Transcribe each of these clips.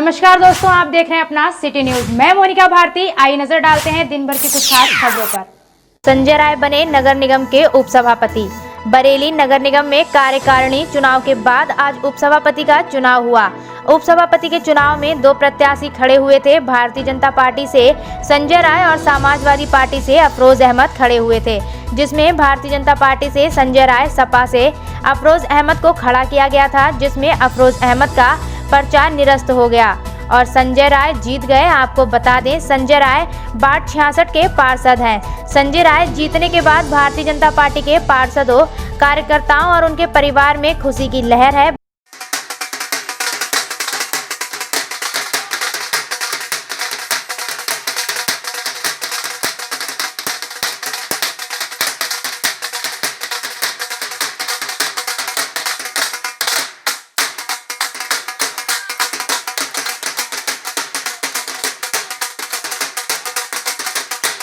नमस्कार दोस्तों, आप देख रहे हैं अपना सिटी न्यूज। मैं मोनिका भारती। आइए नजर डालते हैं दिन भर की कुछ खास खबरों पर। संजय राय बने नगर निगम के उपसभापति। बरेली नगर निगम में कार्यकारिणी चुनाव के बाद आज उपसभापति का चुनाव हुआ। उपसभापति के चुनाव में दो प्रत्याशी खड़े हुए थे। भारतीय जनता पार्टी से संजय राय और समाजवादी पार्टी से अफरोज अहमद खड़े हुए थे, जिसमें भारतीय जनता पार्टी से संजय राय, सपा से अफरोज अहमद को खड़ा किया गया था, जिसमें अफरोज अहमद का पर्चा निरस्त हो गया और संजय राय जीत गए। आपको बता दें, संजय राय वार्ड 66 के पार्षद हैं। संजय राय जीतने के बाद भारतीय जनता पार्टी के पार्षदों, कार्यकर्ताओं और उनके परिवार में खुशी की लहर है।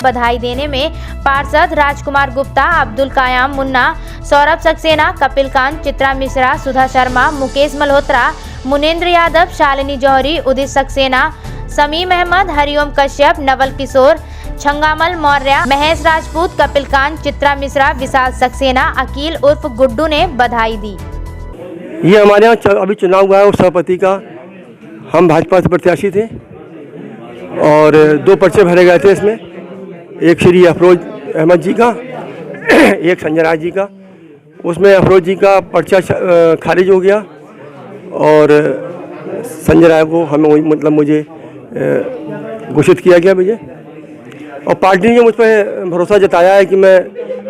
बधाई देने में पार्षद राजकुमार गुप्ता, अब्दुल कायाम मुन्ना, सौरभ सक्सेना, कपिल कांत, चित्रा मिश्रा, सुधा शर्मा, मुकेश मल्होत्रा, मुनेंद्र यादव, शालिनी जौहरी, उदित सक्सेना, समीम अहमद, हरिओम कश्यप, नवल किशोर, छंगामल मौर्य, महेश राजपूत, कपिल कांत, चित्रा मिश्रा, विशाल सक्सेना, अकील उर्फ गुड्डू ने बधाई दी। ये हमारे यहाँ अभी चुनाव हुआ है उपसभापति का। हम भाजपा से प्रत्याशी थे और दो पर्चे भरे गए थे इसमें, एक श्री अफरोज अहमद जी का, एक संजय राय जी का। उसमें अफरोज जी का पर्चा खारिज हो गया और संजय राय को हमें मुझे घोषित किया गया मुझे। और पार्टी ने मुझ पर भरोसा जताया है कि मैं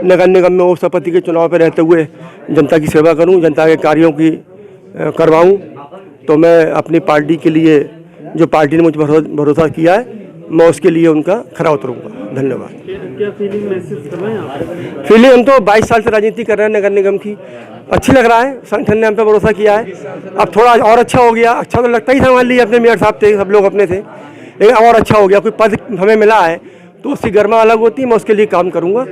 नगर निगम में उपसभापति के चुनाव पर रहते हुए जनता की सेवा करूं, जनता के कार्यों की करवाऊं। तो मैं अपनी पार्टी के लिए, जो पार्टी ने मुझ पर भरोसा किया है, मैं उसके लिए उनका खरा उतरूंगा। धन्यवाद। क्या फीलिंग महसूस कर रहे हैं आप? फीलिंग, हम तो 22 साल से राजनीति कर रहे हैं नगर निगम की। अच्छी लग रहा है, संगठन ने हम पे भरोसा किया है। अब थोड़ा और अच्छा हो गया। अच्छा तो लगता ही था, मान लीजिए अपने मेयर साहब थे, सब लोग अपने थे, लेकिन और अच्छा हो गया। कोई पद हमें मिला है तो उसकी गर्मा अलग होती है। मैं उसके लिए काम करूँगा।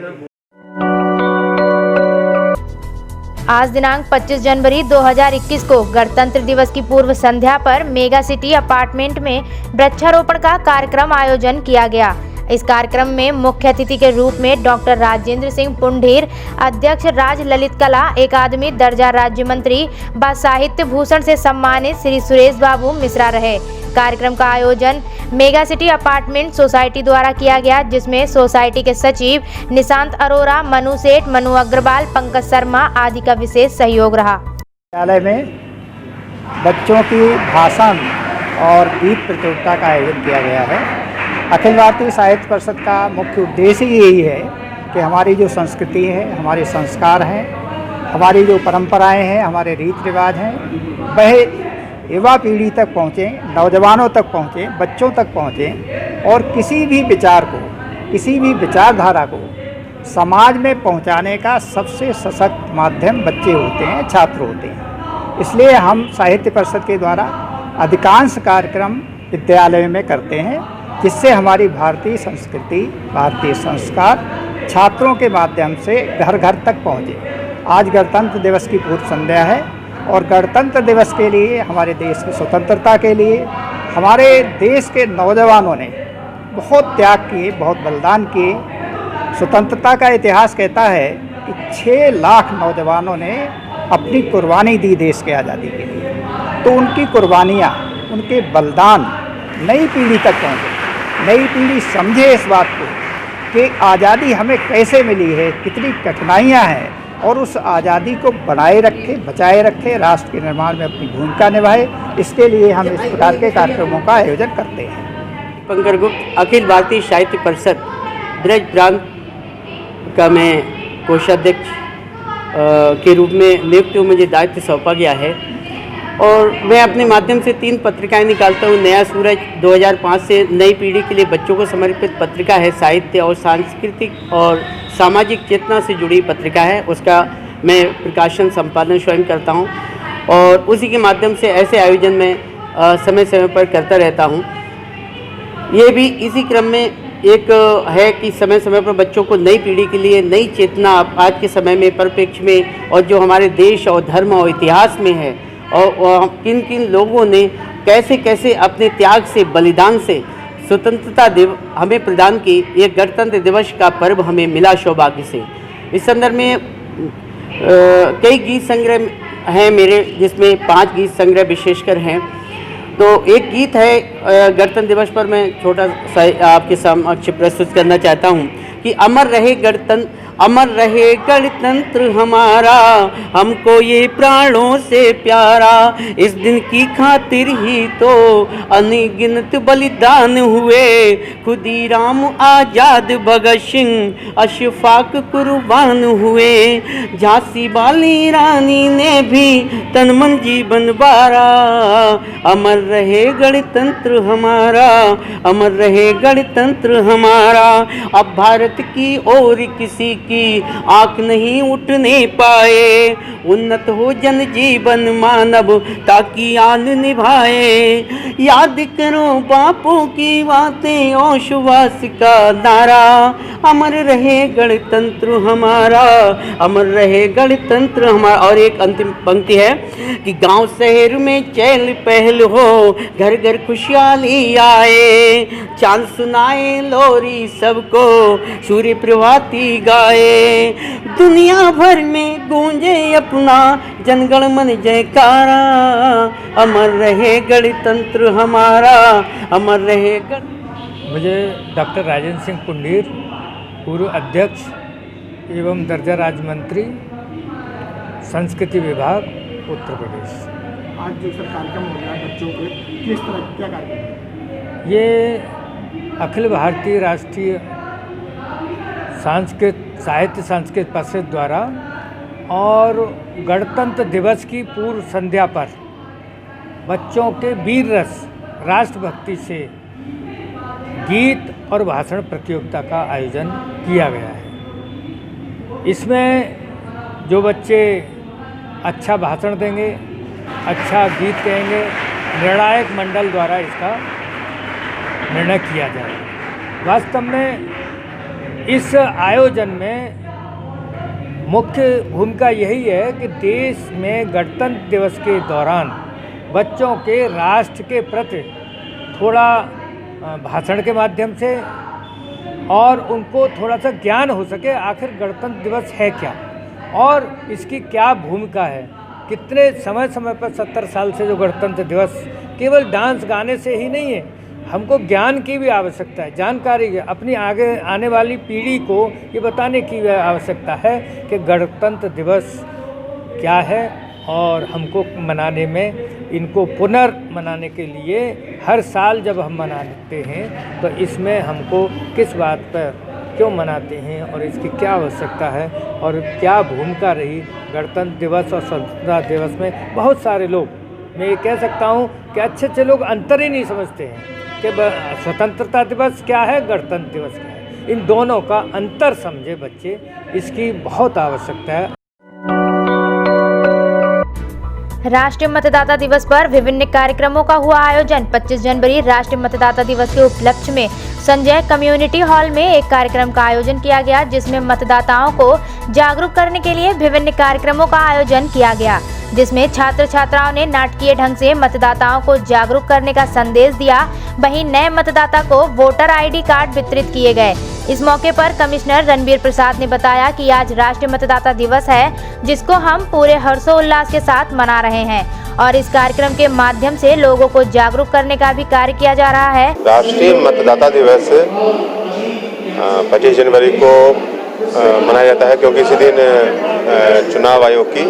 आज दिनांक 25 जनवरी 2021 को गणतंत्र दिवस की पूर्व संध्या पर मेगा सिटी अपार्टमेंट में वृक्षारोपण का कार्यक्रम आयोजन किया गया। इस कार्यक्रम में मुख्य अतिथि के रूप में डॉक्टर राजेंद्र सिंह पुंडीर, अध्यक्ष राज ललित कला अकादमी दर्जा राज्य मंत्री व साहित्य भूषण से सम्मानित श्री सुरेश बाबू मिश्रा रहे। कार्यक्रम का आयोजन मेगा सिटी अपार्टमेंट सोसाइटी द्वारा किया गया, जिसमें सोसाइटी के सचिव निशांत अरोरा, मनु सेठ, मनु अग्रवाल, पंकज शर्मा आदि का विशेष सहयोग रहा। विद्यालय में बच्चों की भाषण और गीत प्रतियोगिता का आयोजन किया गया है। अखिल भारतीय साहित्य परिषद का मुख्य उद्देश्य यही है कि हमारी जो संस्कृति है, हमारे संस्कार हैं, हमारी जो परंपराएं हैं, हमारे रीति रिवाज हैं, वह युवा पीढ़ी तक पहुँचें, नौजवानों तक पहुँचें, बच्चों तक पहुँचें और किसी भी विचार को, किसी भी विचारधारा को समाज में पहुँचाने का सबसे सशक्त माध्यम बच्चे होते हैं, छात्र होते हैं। इसलिए हम साहित्य परिषद के द्वारा अधिकांश कार्यक्रम विद्यालय में करते हैं, जिससे हमारी भारतीय संस्कृति, भारतीय संस्कार छात्रों के माध्यम से घर घर तक पहुँचे। आज गणतंत्र दिवस की पूर्व संध्या है और गणतंत्र दिवस के लिए, हमारे देश की स्वतंत्रता के लिए हमारे देश के नौजवानों ने बहुत त्याग किए, बहुत बलिदान किए। स्वतंत्रता का इतिहास कहता है कि 6 लाख नौजवानों ने अपनी कुर्बानी दी देश के आज़ादी के लिए। तो उनकी कुर्बानियाँ, उनके बलिदान नई पीढ़ी तक पहुँचे, नई पीढ़ी समझे इस बात को कि आज़ादी हमें कैसे मिली है, कितनी कठिनाइयाँ हैं, और उस आज़ादी को बनाए रखे, बचाए रखे, राष्ट्र के निर्माण में अपनी भूमिका निभाए। इसके लिए हम इस प्रकार के कार्यक्रमों का आयोजन करते हैं। पंकज गुप्त, अखिल भारतीय साहित्य परिषद ब्रज प्रांत का मैं कोषाध्यक्ष के रूप में नियुक्त हूँ। मुझे दायित्व सौंपा गया है और मैं अपने माध्यम से 3 पत्रिकाएं निकालता हूँ। नया सूरज 2005 से नई पीढ़ी के लिए बच्चों को समर्पित पत्रिका है, साहित्य और सांस्कृतिक और सामाजिक चेतना से जुड़ी पत्रिका है। उसका मैं प्रकाशन संपादन स्वयं करता हूँ और उसी के माध्यम से ऐसे आयोजन में समय समय पर करता रहता हूँ। ये भी इसी क्रम में एक है कि समय समय पर बच्चों को नई पीढ़ी के लिए नई चेतना आज के समय में परिप्रेक्ष्य में और जो हमारे देश और धर्म और इतिहास में है और किन किन लोगों ने कैसे कैसे अपने त्याग से, बलिदान से स्वतंत्रता हमें प्रदान की। ये गणतंत्र दिवस का पर्व हमें मिला सौभाग्य से। इस संदर्भ में कई गीत संग्रह हैं मेरे, जिसमें 5 गीत संग्रह विशेषकर हैं। तो एक गीत है गणतंत्र दिवस पर, मैं छोटा सा आपके समक्ष प्रस्तुत करना चाहता हूँ कि अमर रहे गणतंत्र, अमर रहे गणतंत्र हमारा, हमको ये प्राणों से प्यारा। इस दिन की खातिर ही तो अनगिनत बलिदान हुए, खुदीराम आजाद भगत सिंह अशफाक कुर्बान हुए। झांसी वाली रानी ने भी तन मन जीवन बारा, अमर रहे गणतंत्र हमारा, अमर रहे गणतंत्र हमारा। अब भारत की ओर किसी की आंख नहीं उठने पाए, उन्नत हो जन जीवन मानव ताकि आन निभाए। याद करो बापू की बातें और सुभाष का नारा, अमर रहे गणतंत्र हमारा, अमर रहे गणतंत्र हमारा। और एक अंतिम पंक्ति है कि गांव शहर में चहल पहल हो, घर घर खुशहाली आए, चांद सुनाए लोरी सबको, सूर्य प्रभाती गाए। दुनिया भर में गूंजे अपना जनगण मन जयकारा, अमर रहे गणतंत्र हमारा, अमर रहे मुझे डॉक्टर राजेंद्र सिंह पुंडीर, पूर्व अध्यक्ष एवं दर्जा राज्य मंत्री, संस्कृति विभाग, उत्तर प्रदेश। आज जो सर कार्यक्रम हो रहा है बच्चों के, किस तरह क्या कार्यक्रम? ये अखिल भारतीय राष्ट्रीय साहित्य सांस्कृतिक परिषद द्वारा और गणतंत्र दिवस की पूर्व संध्या पर बच्चों के वीर रस, राष्ट्रभक्ति से गीत और भाषण प्रतियोगिता का आयोजन किया गया है। इसमें जो बच्चे अच्छा भाषण देंगे, अच्छा गीत कहेंगे, निर्णायक मंडल द्वारा इसका निर्णय किया जाएगा। वास्तव में इस आयोजन में मुख्य भूमिका यही है कि देश में गणतंत्र दिवस के दौरान बच्चों के राष्ट्र के प्रति थोड़ा भाषण के माध्यम से और उनको थोड़ा सा ज्ञान हो सके, आखिर गणतंत्र दिवस है क्या और इसकी क्या भूमिका है। कितने समय समय पर 70 साल से जो गणतंत्र दिवस केवल डांस गाने से ही नहीं है, हमको ज्ञान की भी आवश्यकता है, जानकारी की, अपनी आगे आने वाली पीढ़ी को ये बताने की आवश्यकता है कि गणतंत्र दिवस क्या है और हमको मनाने में, इनको पुनर्मनाने के लिए हर साल जब हम मनाते हैं तो इसमें हमको किस बात पर क्यों मनाते हैं और इसकी क्या आवश्यकता है और क्या भूमिका रही गणतंत्र दिवस और स्वतंत्रता दिवस में। बहुत सारे लोग, मैं ये कह सकता हूँ कि अच्छे अच्छे लोग अंतर ही नहीं समझते हैं कि स्वतंत्रता दिवस क्या है, गणतंत्र दिवस क्या है। इन दोनों का अंतर समझे बच्चे, इसकी बहुत आवश्यकता है। राष्ट्रीय मतदाता दिवस पर विभिन्न कार्यक्रमों का हुआ आयोजन। 25 जनवरी राष्ट्रीय मतदाता दिवस के उपलक्ष्य में संजय कम्युनिटी हॉल में एक कार्यक्रम का आयोजन किया गया, जिसमें मतदाताओं को जागरूक करने के लिए विभिन्न कार्यक्रमों का आयोजन किया गया, जिसमें छात्र छात्राओं ने नाटकीय ढंग से मतदाताओं को जागरूक करने का संदेश दिया। वहीं नए मतदाता को वोटर आईडी कार्ड वितरित किए गए। इस मौके पर कमिश्नर रणबीर प्रसाद ने बताया कि आज राष्ट्रीय मतदाता दिवस है, जिसको हम पूरे हर्षोल्लास के साथ मना रहे हैं और इस कार्यक्रम के माध्यम से लोगों को जागरूक करने का भी कार्य किया जा रहा है। राष्ट्रीय मतदाता दिवस 25 जनवरी को मनाया जाता है क्योंकि इसी दिन चुनाव आयोग की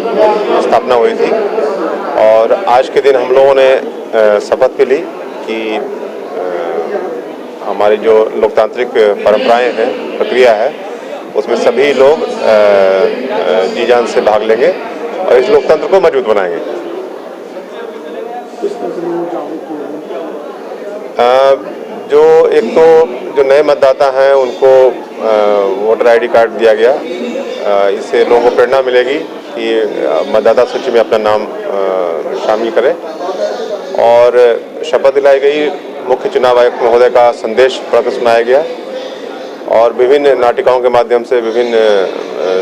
स्थापना हुई थी और आज के दिन हम लोगों ने शपथ भी ली कि हमारी जो लोकतांत्रिक परंपराएं हैं, प्रक्रिया है, उसमें सभी लोग जी जान से भाग लेंगे और इस लोकतंत्र को मजबूत बनाएंगे। जो एक तो जो नए मतदाता हैं उनको वोटर आईडी कार्ड दिया गया, इससे लोगों को प्रेरणा मिलेगी कि मतदाता सूची में अपना नाम शामिल करें और शपथ दिलाई गई। मुख्य चुनाव आयुक्त महोदय का संदेश पढ़कर सुनाया गया और विभिन्न नाटिकाओं के माध्यम से, विभिन्न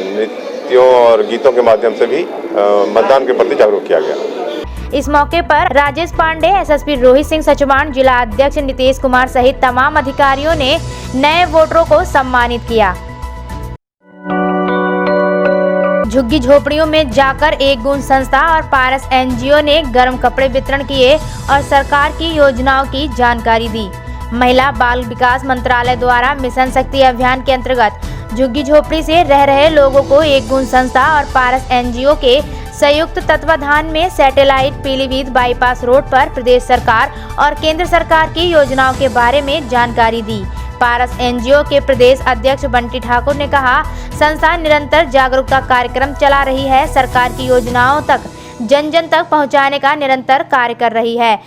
नृत्यों और गीतों के माध्यम से भी मतदान के प्रति जागरूक किया गया। इस मौके पर राजेश पांडे, एसएसपी रोहित सिंह सचमान, जिला अध्यक्ष नीतीश कुमार सहित तमाम अधिकारियों ने नए वोटरों को सम्मानित किया। झुग्गी झोपड़ियों में जाकर एक गुण संस्था और पारस एनजीओ ने गर्म कपड़े वितरण किए और सरकार की योजनाओं की जानकारी दी। महिला बाल विकास मंत्रालय द्वारा मिशन शक्ति अभियान के अंतर्गत झुग्गी झोपड़ी से रह रहे लोगों को एक गुण संस्था और पारस एनजीओ के संयुक्त तत्वाधान में सैटेलाइट पीलीभीत बाईपास रोड पर प्रदेश सरकार और केंद्र सरकार की योजनाओं के बारे में जानकारी दी। पारस एनजीओ के प्रदेश अध्यक्ष बंटी ठाकुर ने कहा, संस्था निरंतर जागरूकता कार्यक्रम चला रही है, सरकार की योजनाओं तक जन जन तक पहुंचाने का निरंतर कार्य कर रही है।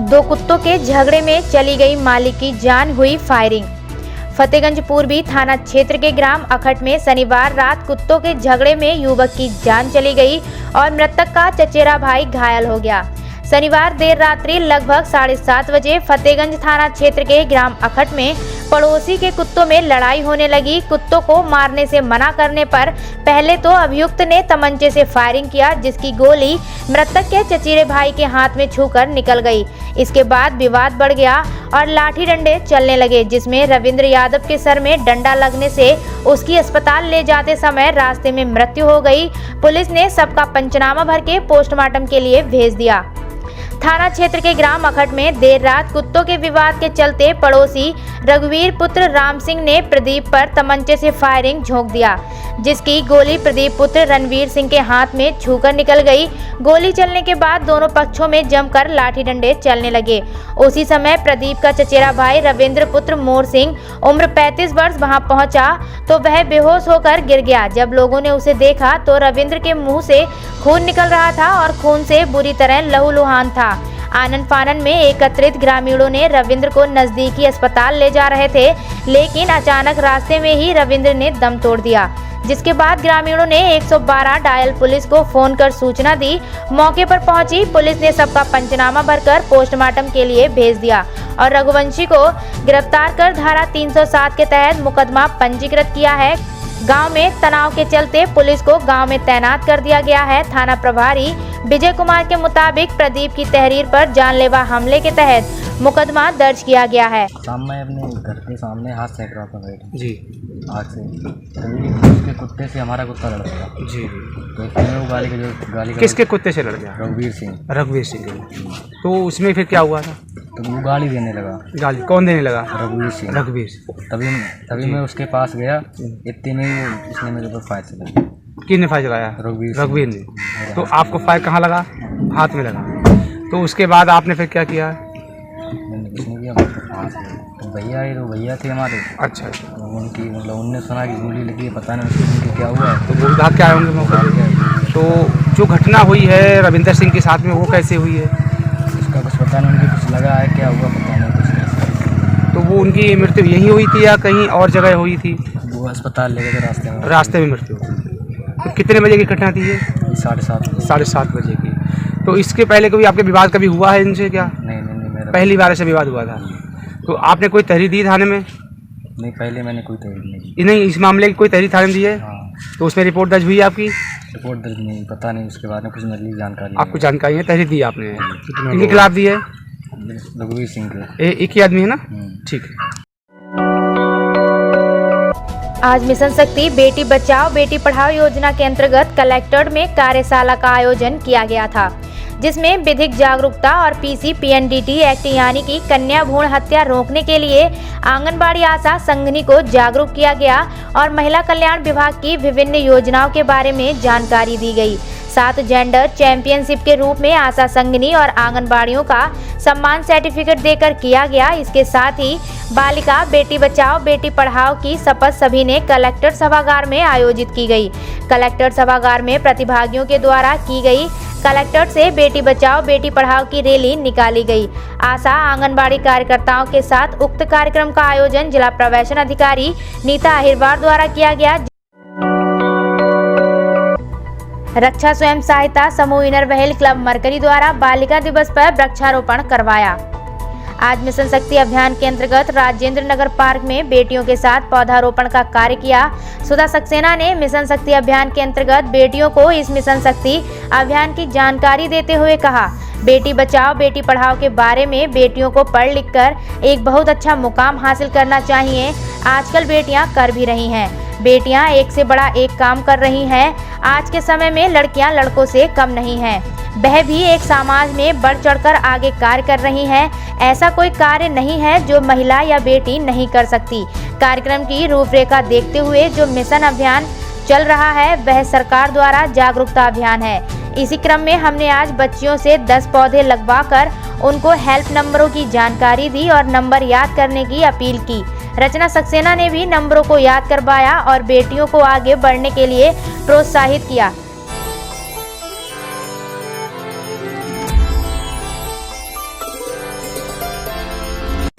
दो कुत्तों के झगड़े में चली गई मालिक की जान, हुई फायरिंग। फतेहगंज पूर्वी थाना क्षेत्र के ग्राम अखट में शनिवार रात कुत्तों के झगड़े में युवक की जान चली गई और मृतक का चचेरा भाई घायल हो गया। शनिवार देर रात्रि लगभग 7:30 बजे फतेहगंज थाना क्षेत्र के ग्राम अखट में पड़ोसी के कुत्तों में लड़ाई होने लगी। कुत्तों को मारने से मना करने पर पहले तो अभियुक्त ने तमंचे से फायरिंग किया, जिसकी गोली मृतक के चचेरे भाई के हाथ में छूकर निकल गई। इसके बाद विवाद बढ़ गया और लाठी डंडे चलने लगे, जिसमें रविंद्र यादव के सर में डंडा लगने से उसकी अस्पताल ले जाते समय रास्ते में मृत्यु हो गई। पुलिस ने सबका पंचनामा भर के पोस्टमार्टम के लिए भेज दिया। थाना क्षेत्र के ग्राम अखट में देर रात कुत्तों के विवाद के चलते पड़ोसी रघुवीर पुत्र राम सिंह ने प्रदीप पर तमंचे से फायरिंग झोंक दिया, जिसकी गोली प्रदीप पुत्र रणवीर सिंह के हाथ में छूकर निकल गई। गोली चलने के बाद दोनों पक्षों में जमकर लाठी डंडे चलने लगे। उसी समय प्रदीप का चचेरा भाई रविंद्र पुत्र मोर सिंह उम्र 35 वर्ष वहां पहुंचा तो वह बेहोश होकर गिर गया। जब लोगों ने उसे देखा तो रविंद्र के मुंह से खून निकल रहा था और खून से बुरी तरह लहूलुहान था। आनन फानन में एकत्रित ग्रामीणों ने रविंद्र को नजदीकी अस्पताल ले जा रहे थे, लेकिन अचानक रास्ते में ही रविंद्र ने दम तोड़ दिया, जिसके बाद ग्रामीणों ने 112 डायल पुलिस को फोन कर सूचना दी। मौके पर पहुंची पुलिस ने सबका पंचनामा भरकर पोस्टमार्टम के लिए भेज दिया और रघुवंशी को गिरफ्तार कर धारा 307 के तहत मुकदमा पंजीकृत किया है। गांव में तनाव के चलते पुलिस को गांव में तैनात कर दिया गया है। थाना प्रभारी विजय कुमार के मुताबिक प्रदीप की तहरीर पर जानलेवा हमले के तहत मुकदमा दर्ज किया गया है। शाम में अपने घर के सामने हाथ सेक रहा था बैठे जी, आग से, तभी उसके कुत्ते से हमारा कुत्ता लड़ गया जी। तो इसमें वो गाली किसके कुत्ते से लड़ गया? रघुवीर सिंह। रघुवीर सिंह के। तो उसमें फिर क्या हुआ था? तो वो गाली देने लगा। गाली कौन देने लगा? रघुवीर सिंह। रघुवीर सिंह। तभी मैं उसके पास गया, इतने में उसने मेरे ऊपर फायर चलाया। किसने फायर चलाया? रघुवीर ने। तो आपको फायर कहाँ लगा? हाथ में लगा। तो उसके बाद आपने फिर क्या किया? मैंने कुछ नहीं किया, तो भैया आए, तो भैया थे हमारे। अच्छा। उनकी मतलब उनने सुना कि गोली लगी है, पता नहीं उसको क्या हुआ। तो वो भाग के आए होंगे मौके पे। तो जो घटना हुई है रविंदर सिंह के साथ में, वो कैसे हुई है? उसका कुछ पता नहीं, उनकी कुछ लगा है, क्या हुआ पता नहीं कुछ। तो वो उनकी मृत्यु यहीं हुई थी या कहीं और जगह हुई थी? वो अस्पताल ले गए थे, रास्ते में मृत्यु। तो कितने बजे की घटना थी ये? 7:30 बजे की। तो इसके पहले कभी आपके विवाद कभी हुआ है इनसे क्या? नहीं, मेरा पहली बार ऐसे विवाद हुआ था। तो आपने कोई तहरीर दी थाने में? नहीं, पहले मैंने कोई तहरीर नहीं दी। नहीं, इस मामले की कोई तहरीर थाने में दी है? हाँ। तो उसमें रिपोर्ट दर्ज हुई है आपकी? रिपोर्ट दर्ज नहीं, पता नहीं उसके बारे में कुछ मिली जानकारी। आपको जानकारी है, तहरीर दी आपने? इनके खिलाफ दी है? रघुवीर सिंह के। एक ही आदमी है ना? ठीक है। आज मिशन शक्ति बेटी बचाओ बेटी पढ़ाओ योजना के अंतर्गत कलेक्ट्रेट में कार्यशाला का आयोजन किया गया था, जिसमें विधिक जागरूकता और पीसी पीएनडीटी एक्ट यानी कि कन्या भ्रूण हत्या रोकने के लिए आंगनबाड़ी आशा संघनी को जागरूक किया गया और महिला कल्याण विभाग की विभिन्न योजनाओं के बारे में जानकारी दी गई। साथ जेंडर चैंपियनशिप के रूप में आशा संघनी और आंगनबाड़ियों का सम्मान सर्टिफिकेट देकर किया गया। इसके साथ ही बालिका बेटी बचाओ बेटी पढ़ाओ की शपथ सभी ने कलेक्टर सभागार में आयोजित की गई। कलेक्टर सभागार में प्रतिभागियों के द्वारा की गई कलेक्टर से बेटी बचाओ बेटी पढ़ाओ की रैली निकाली गई। आशा आंगनबाड़ी कार्यकर्ताओं के साथ उक्त कार्यक्रम का आयोजन जिला प्रवेशन अधिकारी नीता अहिरवार द्वारा किया गया। रक्षा स्वयं सहायता समूह इनर वहेल क्लब मरकरी द्वारा बालिका दिवस पर वृक्षारोपण करवाया। आज मिशन शक्ति अभियान के अंतर्गत राजेंद्र नगर पार्क में बेटियों के साथ पौधारोपण का कार्य किया। सुधा सक्सेना ने मिशन शक्ति अभियान के अंतर्गत बेटियों को इस मिशन शक्ति अभियान की जानकारी देते हुए कहा, बेटी बचाओ बेटी पढ़ाओ के बारे में बेटियों को पढ़ लिख कर एक बहुत अच्छा मुकाम हासिल करना चाहिए। आजकल बेटियां कर भी रही हैं, बेटियां एक से बड़ा एक काम कर रही हैं। आज के समय में लड़कियां लड़कों से कम नहीं हैं, वह भी एक समाज में बढ़ चढ़कर आगे कार्य कर रही हैं। ऐसा कोई कार्य नहीं है जो महिला या बेटी नहीं कर सकती। कार्यक्रम की रूपरेखा देखते हुए जो मिशन अभियान चल रहा है वह सरकार द्वारा जागरूकता अभियान है। इसी क्रम में हमने आज बच्चियों से 10 पौधे लगवाकर उनको हेल्प नंबरों की जानकारी दी और नंबर याद करने की अपील की। रचना सक्सेना ने भी नंबरों को याद करवाया और बेटियों को आगे बढ़ने के लिए प्रोत्साहित किया।